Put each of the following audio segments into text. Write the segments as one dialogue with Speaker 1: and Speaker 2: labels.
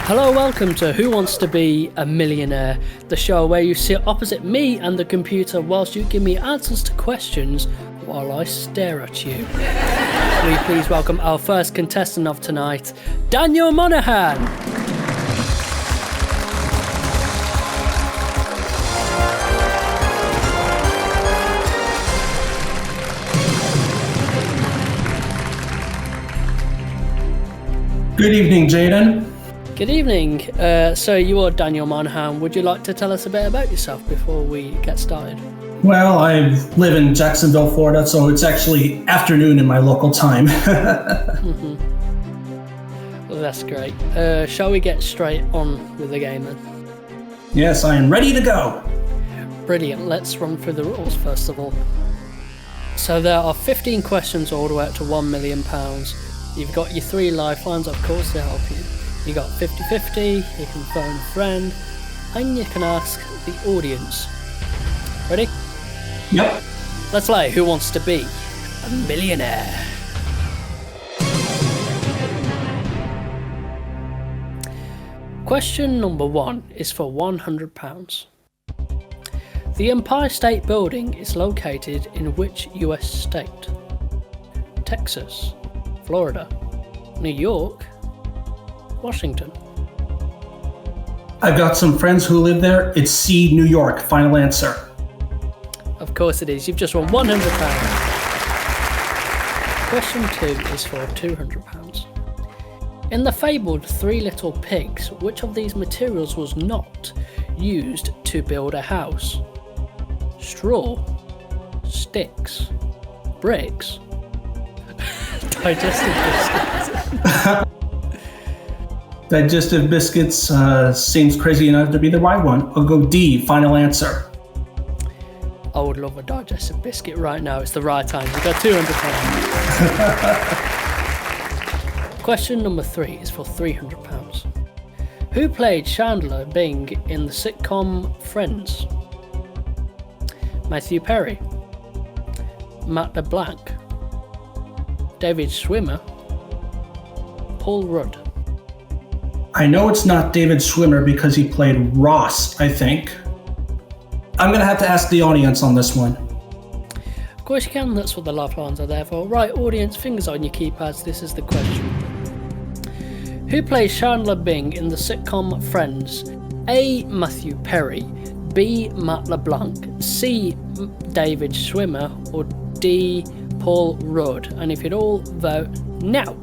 Speaker 1: Hello, welcome to Who Wants to Be a Millionaire, the show where you sit opposite me and the computer whilst you give me answers to questions while I stare at you. Will you please welcome our first contestant of tonight, Daniel Monaghan.
Speaker 2: Good evening, Jaden.
Speaker 1: Good evening. So you are Daniel Monaghan. Would you like to tell us a bit about yourself before we get started?
Speaker 2: Well, I live in Jacksonville, Florida, so it's actually afternoon in my local time.
Speaker 1: Well, that's great. Shall we get straight on with the game then?
Speaker 2: Yes, I am ready to go.
Speaker 1: Brilliant. Let's run through the rules first of all. So there are 15 questions all the way up to £1 million. You've got your 3 lifelines, of course, to help you. You got 50-50, you can phone a friend, and you can ask the audience. Ready?
Speaker 2: Yep.
Speaker 1: Let's play Who Wants to Be a Millionaire? Question number 1 is for £100. The Empire State Building is located in which US state? Texas, Florida, New York, Washington.
Speaker 2: I've got some friends who live there. It's C, New York. Final answer.
Speaker 1: Of course it is. You've just won £100. Question 2 is for £200. In the fabled Three Little Pigs, which of these materials was not used to build a house? Straw, sticks, bricks, digestive biscuits.
Speaker 2: Digestive biscuits seems crazy enough to be the right one. I'll go D, final answer.
Speaker 1: I would love a digestive biscuit right now. It's the right time. You've got £200. Question number 3 is for £300. Who played Chandler Bing in the sitcom Friends? Matthew Perry, Matt LeBlanc, David Schwimmer, Paul Rudd.
Speaker 2: I know it's not David Schwimmer because he played Ross, I think. I'm going to have to ask the audience on this one.
Speaker 1: Of course you can, that's what the lifelines are there for. Right, audience, fingers on your keypads, this is the question. Who plays Chandler Bing in the sitcom Friends? A. Matthew Perry, B. Matt LeBlanc, C. David Schwimmer, or D. Paul Rudd? And if you'd all vote now.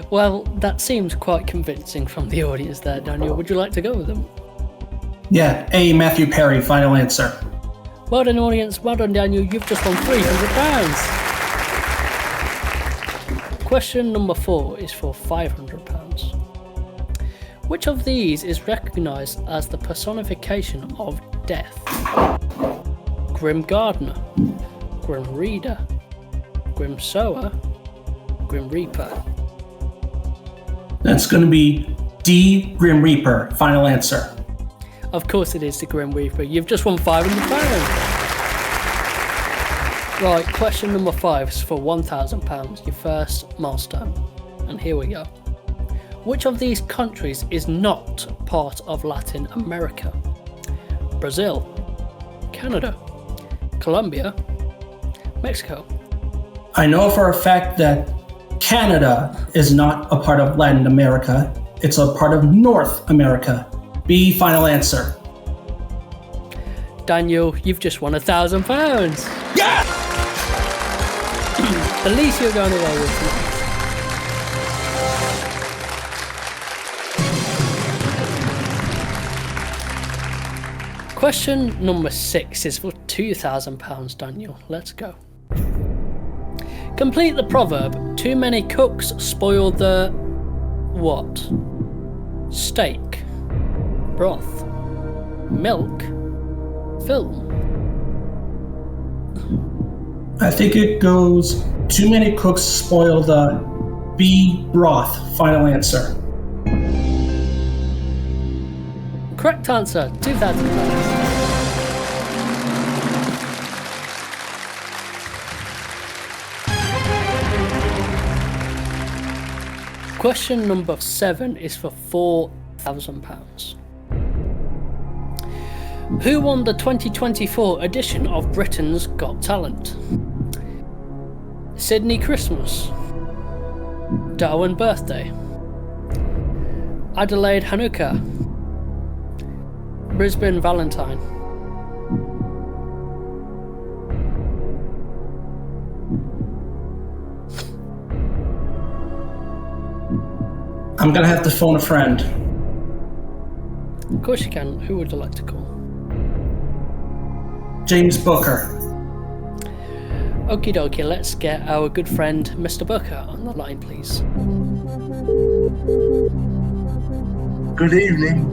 Speaker 1: Well, that seems quite convincing from the audience there, Daniel. Would you like to go with them?
Speaker 2: Yeah, A, Matthew Perry, final answer.
Speaker 1: Well done, audience. Well done, Daniel. You've just won £300. Question number 4 is for £500. Which of these is recognised as the personification of death? Grim Gardener, Grim Reader, Grim Sower, Grim Reaper.
Speaker 2: That's going to be D, Grim Reaper. Final answer.
Speaker 1: Of course it is the Grim Reaper. You've just won £500. Right, question number 5 is for £1,000, your first milestone. And here we go. Which of these countries is not part of Latin America? Brazil, Canada, Colombia, Mexico.
Speaker 2: I know for a fact that Canada is not a part of Latin America. It's a part of North America. B, final answer.
Speaker 1: Daniel, you've just won £1,000.
Speaker 2: Yeah!
Speaker 1: The least you're going away with tonight. Question number 6 is for £2,000, Daniel. Let's go. Complete the proverb, too many cooks spoil the... what? Steak, broth, milk, film.
Speaker 2: I think it goes, too many cooks spoil the B, broth. Final answer.
Speaker 1: Correct answer, £2,000. Question number 7 is for £4,000. Who won the 2024 edition of Britain's Got Talent? Sydney Christmas, Darwin Birthday, Adelaide Hanukkah, Brisbane Valentine.
Speaker 2: I'm gonna have to phone a friend.
Speaker 1: Of course you can. Who would you like to call?
Speaker 2: James Booker.
Speaker 1: Okie dokie, let's get our good friend Mr. Booker on the line, please.
Speaker 3: Good evening.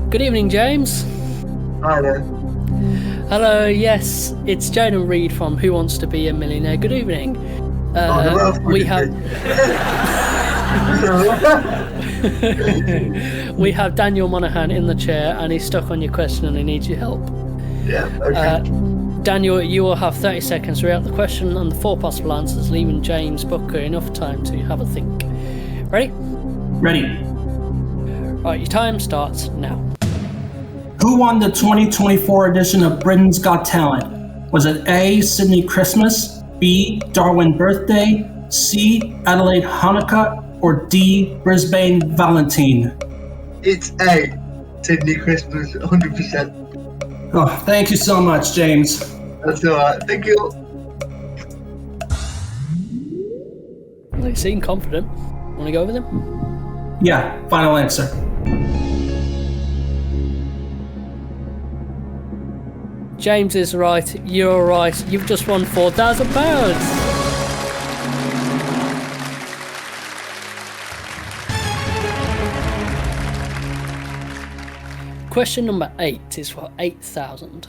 Speaker 1: Good evening, James.
Speaker 3: Hi there.
Speaker 1: Hello, yes, it's Jaden Reed from Who Wants to Be a Millionaire. Good evening. We have we have Daniel Monaghan in the chair, and he's stuck on your question and he needs your help.
Speaker 3: Yeah, okay.
Speaker 1: Daniel, you will have 30 seconds to read out the question and the 4 possible answers, leaving James Booker enough time to have a think. Ready?
Speaker 2: Ready.
Speaker 1: Right, your time starts now.
Speaker 2: Who won the 2024 edition of Britain's Got Talent? Was it A, Sydney Christmas, B, Darwin Birthday, C, Adelaide Hanukkah, or D, Brisbane Valentine?
Speaker 3: It's A, Sydney Christmas, 100%.
Speaker 2: Oh, thank you so much, James.
Speaker 3: That's alright, thank you.
Speaker 1: They seem confident. Want to go over them?
Speaker 2: Yeah, final answer.
Speaker 1: James is right. You're right. You've just won £4,000. Question number 8 is for 8,000.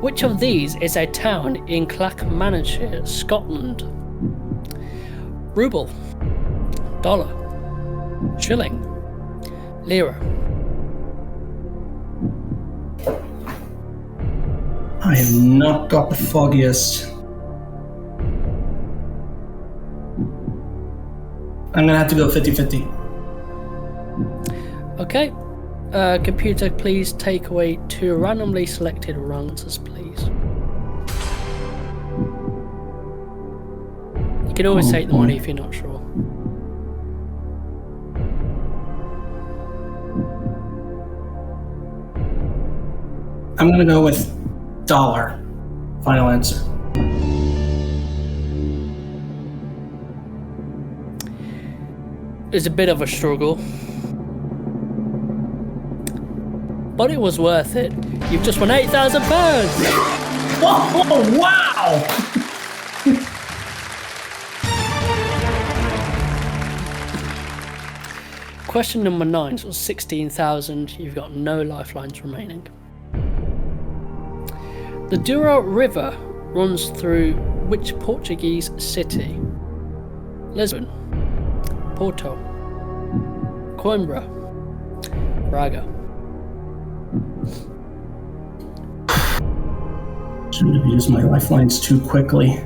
Speaker 1: Which of these is a town in Clackmannanshire, Scotland? Ruble, dollar, shilling, lira.
Speaker 2: I have not got the foggiest. I'm gonna have to go 50-50.
Speaker 1: Okay. Computer, please take away 2 randomly selected answers, please. You can always take the money if you're not sure.
Speaker 2: I'm gonna go with dollar. Final answer.
Speaker 1: It's a bit of a struggle, but it was worth it. You've just won £8,000.
Speaker 2: Oh, wow!
Speaker 1: Question number 9 was 16,000. You've got no lifelines remaining. The Douro River runs through which Portuguese city? Lisbon, Porto, Coimbra, Braga.
Speaker 2: Shouldn't have used my lifelines too quickly.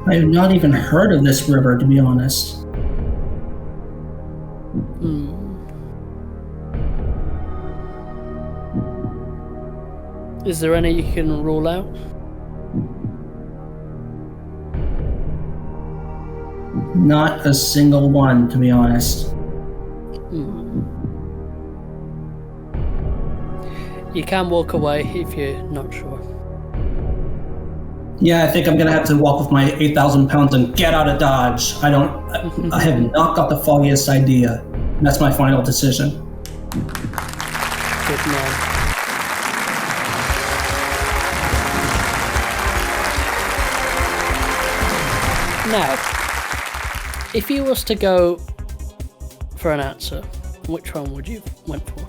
Speaker 2: I have not even heard of this river, to be honest.
Speaker 1: Is there any you can rule out?
Speaker 2: Not a single one, to be honest.
Speaker 1: You can walk away if you're not sure.
Speaker 2: Yeah, I think I'm gonna have to walk with my 8,000 pounds and get out of Dodge. I have not got the foggiest idea. That's my final decision.
Speaker 1: Good man. Now, if you was to go for an answer, which one would you went for?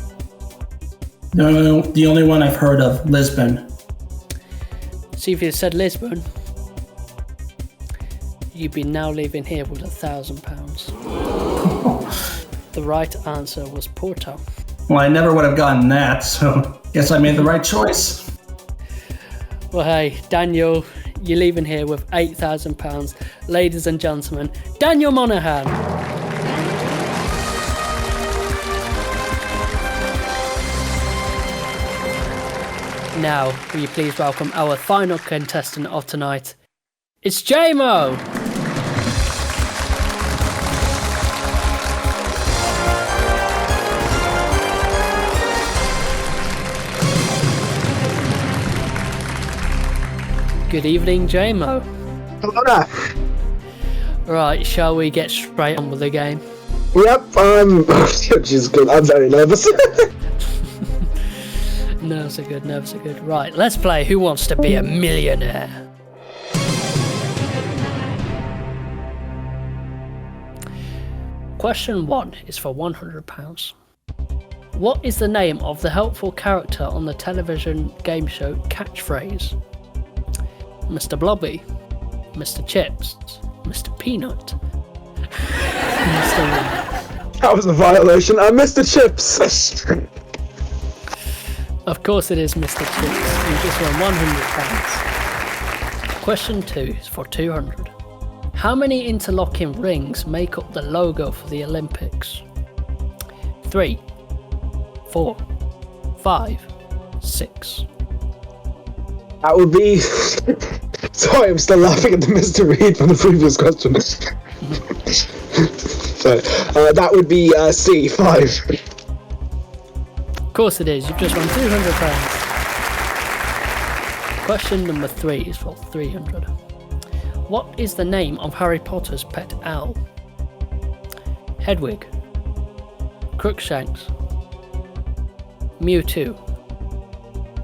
Speaker 2: No, the only one I've heard of, Lisbon.
Speaker 1: See, if you said Lisbon, you'd be now leaving here with £1,000. The right answer was Porto.
Speaker 2: Well, I never would have gotten that, so guess I made the right choice.
Speaker 1: Well, hey, Daniel, you're leaving here with £8,000. Ladies and gentlemen, Daniel Monaghan. Now, will you please welcome our final contestant of tonight? It's JMO. Good evening, JMO.
Speaker 4: Hello there.
Speaker 1: Right, shall we get straight on with the game?
Speaker 4: Yep, she's good. I'm very nervous.
Speaker 1: Nerves are good. Right, let's play Who Wants to Be a Millionaire? Question 1 is for £100. What is the name of the helpful character on the television game show Catchphrase? Mr. Blobby, Mr. Chips, Mr. Peanut, Mr. Wing.
Speaker 4: That was a violation. I missed the chips.
Speaker 1: Of course it is Mr. Chips. You just won £100. Question 2 is for 200. How many interlocking rings make up the logo for the Olympics? 3, 4, 5, 6.
Speaker 4: That would be... Sorry, I'm still laughing at the Mr. Reed from the previous question. Sorry. That would be C, 5.
Speaker 1: Of course it is. You've just won £200. Question number 3 is for 300. What is the name of Harry Potter's pet owl? Hedwig, Crookshanks, Mewtwo,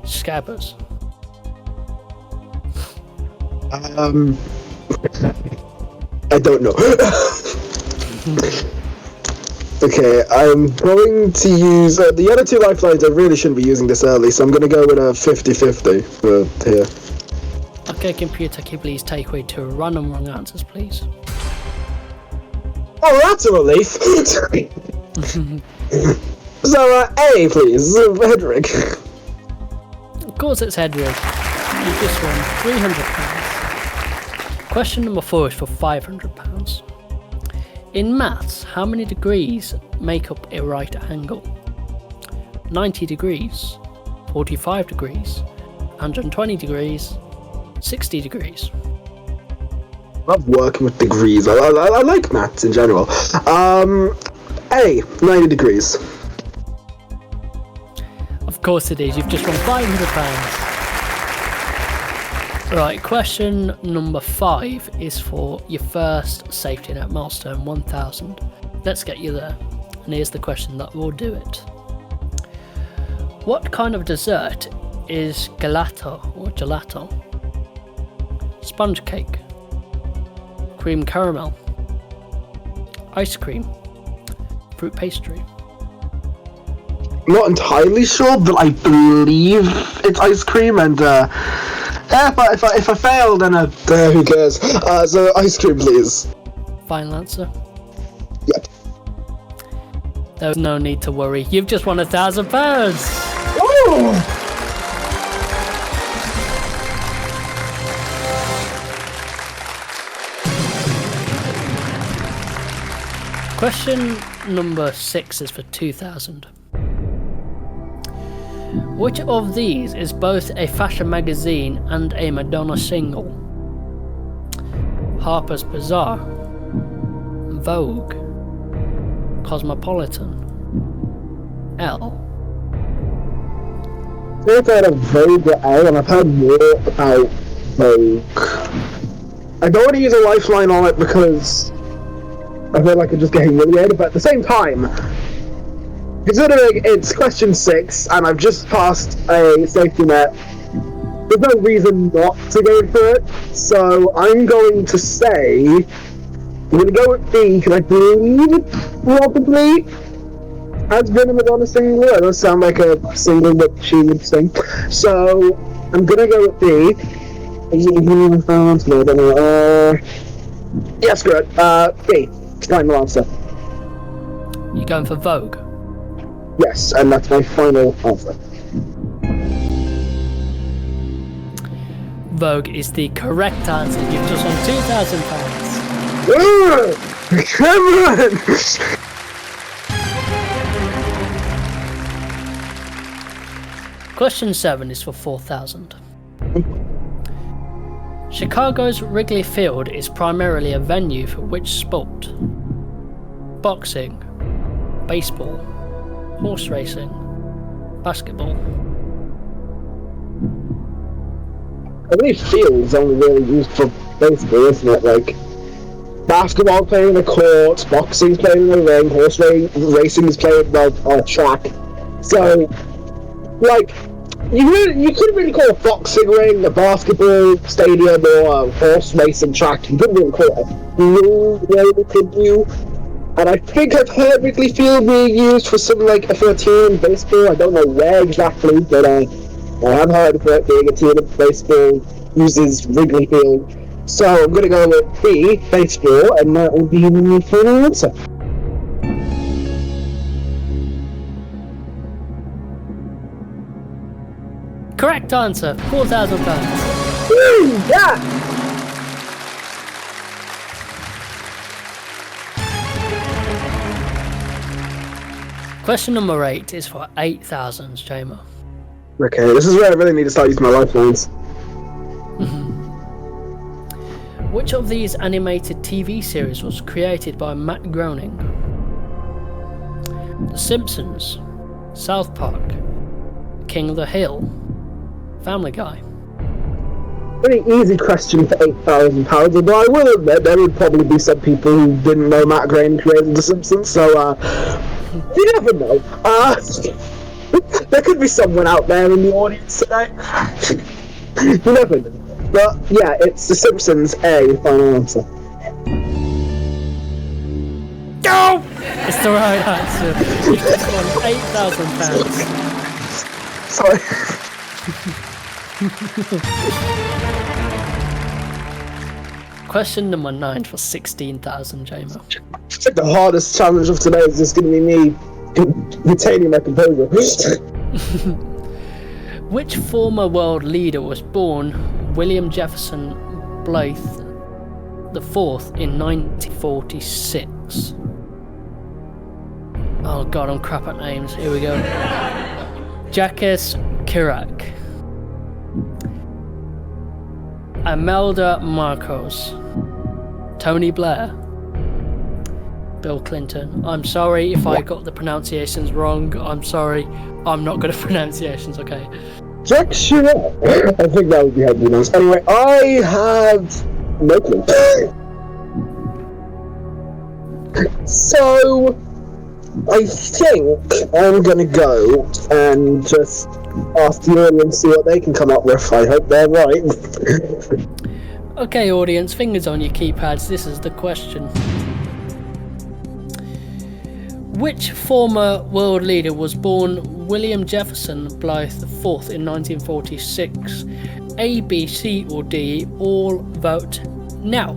Speaker 1: Scabbers.
Speaker 4: I don't know. Okay, I'm going to use... the other 2 lifelines, I really shouldn't be using this early, so I'm going to go with a 50-50 for here.
Speaker 1: Okay, computer, can you please take away 2 random wrong answers, please?
Speaker 4: Oh, that's a relief! So, A, please. Hedrick.
Speaker 1: Of course it's Hedwig. You just won £300. Question number 4 is for £500. In maths, how many degrees make up a right angle? 90 degrees, 45 degrees, 120 degrees, 60 degrees.
Speaker 4: I love working with degrees. I like maths in general. A, 90 degrees.
Speaker 1: Of course it is. You've just won £500. Right, question number 5 is for your first safety net milestone, 1,000. Let's get you there. And here's the question that will do it. What kind of dessert is gelato or gelato? Sponge cake, cream caramel, ice cream, fruit pastry.
Speaker 4: I'm not entirely sure, but I believe it's ice cream, and if I fail, then who cares? So ice cream, please.
Speaker 1: Final answer?
Speaker 4: Yep.
Speaker 1: There's no need to worry. You've just won £1,000.
Speaker 4: Oh!
Speaker 1: Question number 6 is for 2,000. Which of these is both a fashion magazine and a Madonna single? Harper's Bazaar, Vogue, Cosmopolitan, Elle.
Speaker 4: I've heard of Vogue or Elle, and I've heard more about Vogue. I don't want to use a lifeline on it because I feel like I'm just getting humiliated, but at the same time, considering it's question 6 and I've just passed a safety net, there's no reason not to go for it. So I'm going to say, I'm going to go with B because I believe it probably has been a Madonna single. It does sound like a single that she would sing. So I'm going to go with B. Yeah, screw it. B. Final answer.
Speaker 1: You going for Vogue?
Speaker 4: Yes, and that's my final answer.
Speaker 1: Vogue is the correct answer. You've just won £2,000.
Speaker 4: Come on!
Speaker 1: Question 7 is for 4,000. Chicago's Wrigley Field is primarily a venue for which sport? Boxing, baseball, horse racing, basketball.
Speaker 4: I believe field's only really used for baseball, isn't it? Like, basketball played in the court, boxing's played in the ring, horse racing's played on a track. So, like, you couldn't really call a boxing ring, a basketball stadium, or a horse racing track. You couldn't really call it a field, really, could you? And I think I've heard Wrigley Field being used for something like for a team in baseball. I don't know where exactly, but I have heard of it being a team in baseball uses Wrigley Field. So I'm going to go with B, baseball, and that will be my final answer.
Speaker 1: Correct answer, £4,000.
Speaker 4: Woo! Yeah!
Speaker 1: Question number 8 is for 8,000, Jamer.
Speaker 4: Okay, this is where I really need to start using my lifelines.
Speaker 1: Which of these animated TV series was created by Matt Groening? The Simpsons, South Park, King of the Hill, Family Guy.
Speaker 4: Pretty easy question for £8,000, although I will admit there would probably be some people who didn't know Matt Groening created The Simpsons, so you never know. There could be someone out there in the audience today. You never know. But yeah, it's The Simpsons, A, final answer.
Speaker 1: Go! It's the right answer. You just won £8,000.
Speaker 4: Sorry.
Speaker 1: Question number 9 for 16,000, Jamer.
Speaker 4: I think the hardest challenge of today is just going to be me retaining my composure.
Speaker 1: Which former world leader was born William Jefferson Blythe IV in 1946? Oh god, I'm crap at names. Here we go. Jacques Chirac, Imelda Marcos, Tony Blair, Bill Clinton. I'm sorry if I got the pronunciations wrong. I'm sorry. I'm not good at pronunciations, okay?
Speaker 4: Jack Chirac. I think that would be helpful now. Anyway, I have no clue. So, I think I'm gonna go and just ask the audience, see what they can come up with. I hope they're right.
Speaker 1: Okay, audience, fingers on your keypads. This is the question. Which former world leader was born William Jefferson Blythe IV in 1946? A, B, C, or D? All vote now.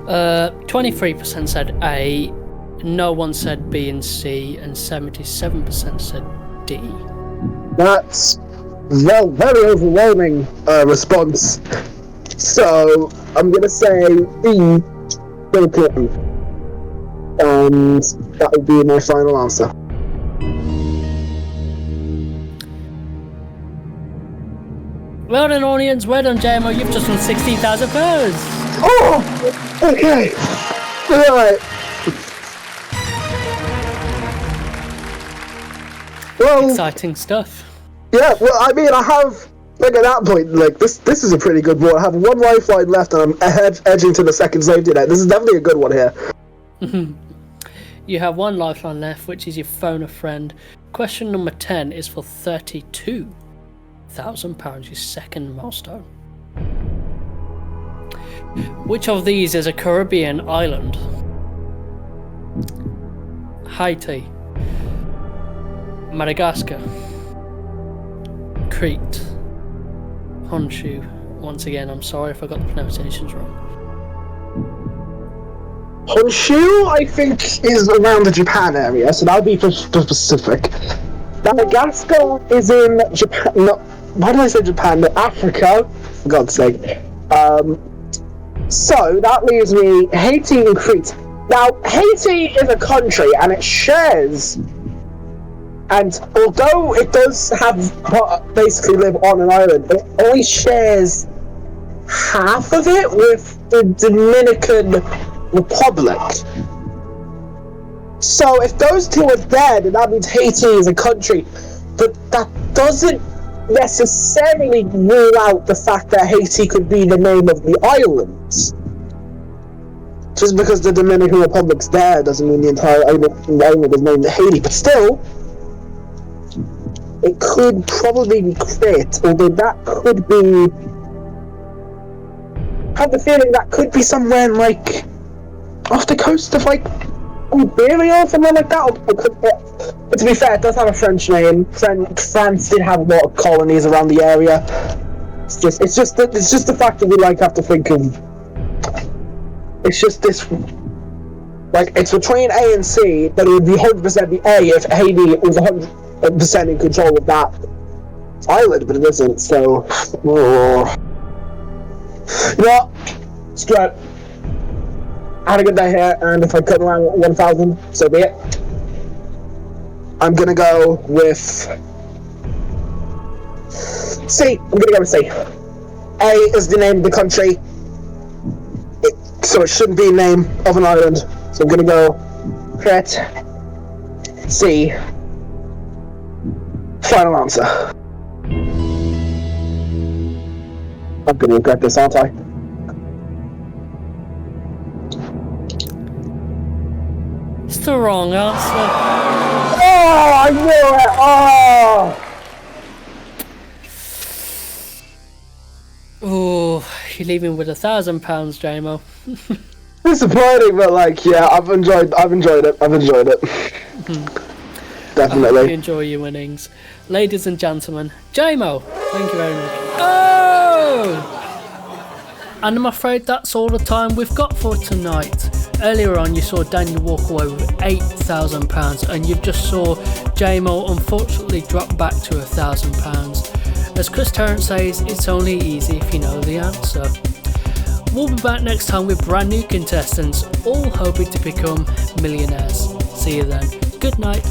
Speaker 1: 23% said A, no one said B and C, and 77% said D.
Speaker 4: That's very overwhelming response. So I'm gonna say B, Bill Clinton, and that will be my final answer.
Speaker 1: Well done, audience. Well done, JMO. You've just won £16,000.
Speaker 4: Oh, okay. Right. Well,
Speaker 1: Exciting stuff.
Speaker 4: yeah. Well, I mean, I have. Like at that point, like this is a pretty good one. I have one lifeline left, and I'm edging to the second safety net. This is definitely a good one here.
Speaker 1: You have one lifeline left, which is your phone a friend. Question number 10 is for £32,000, your second milestone. Which of these is a Caribbean island? Haiti, Madagascar, Crete, Honshu. Once again, I'm sorry if I got the pronunciations wrong.
Speaker 4: Honshu, I think, is around the Japan area, so that would be for specific. Madagascar is in Japan. No, why did I say Japan? No, Africa, for God's sake. So that leaves me Haiti and Crete. Now, Haiti is a country, and it shares. And although it does have basically live on an island, it only shares half of it with the Dominican Republic. So if those two are there, then that means Haiti is a country. But that doesn't necessarily rule out the fact that Haiti could be the name of the islands. Just because the Dominican Republic's there doesn't mean the entire island is named Haiti. But still, it could probably be Crete, although that could be... I have the feeling that could be somewhere in, like, off the coast of, like, Iberia or something like that. But to be fair, it does have a French name. France did have a lot of colonies around the area. It's just the fact that we, like, have to think of... It's just this... Like, it's between A and C, but it would be 100% the A if Haiti was 100% in control of that island, but it isn't, so... Oh. You know what? Screw it. I had a good day here, and if I cut around 1,000, so be it. I'm gonna go with... C. I'm gonna go with C. A is the name of the country, so it shouldn't be the name of an island. So I'm gonna go Crete. C. Final answer. I'm gonna regret this, aren't I?
Speaker 1: It's the wrong answer.
Speaker 4: Oh, I knew it! Oh!
Speaker 1: Oh, you're leaving with £1,000, JMO.
Speaker 4: Disappointing, but like, yeah, I've enjoyed it. Definitely.
Speaker 1: You enjoy your winnings. Ladies and gentlemen, JMO, thank you very much. Oh! And I'm afraid that's all the time we've got for tonight. Earlier on you saw Daniel walk away with £8,000 and you've just saw JMO unfortunately drop back to £1,000. As Chris Tarrant says, it's only easy if you know the answer. We'll be back next time with brand new contestants, all hoping to become millionaires. See you then. Good night.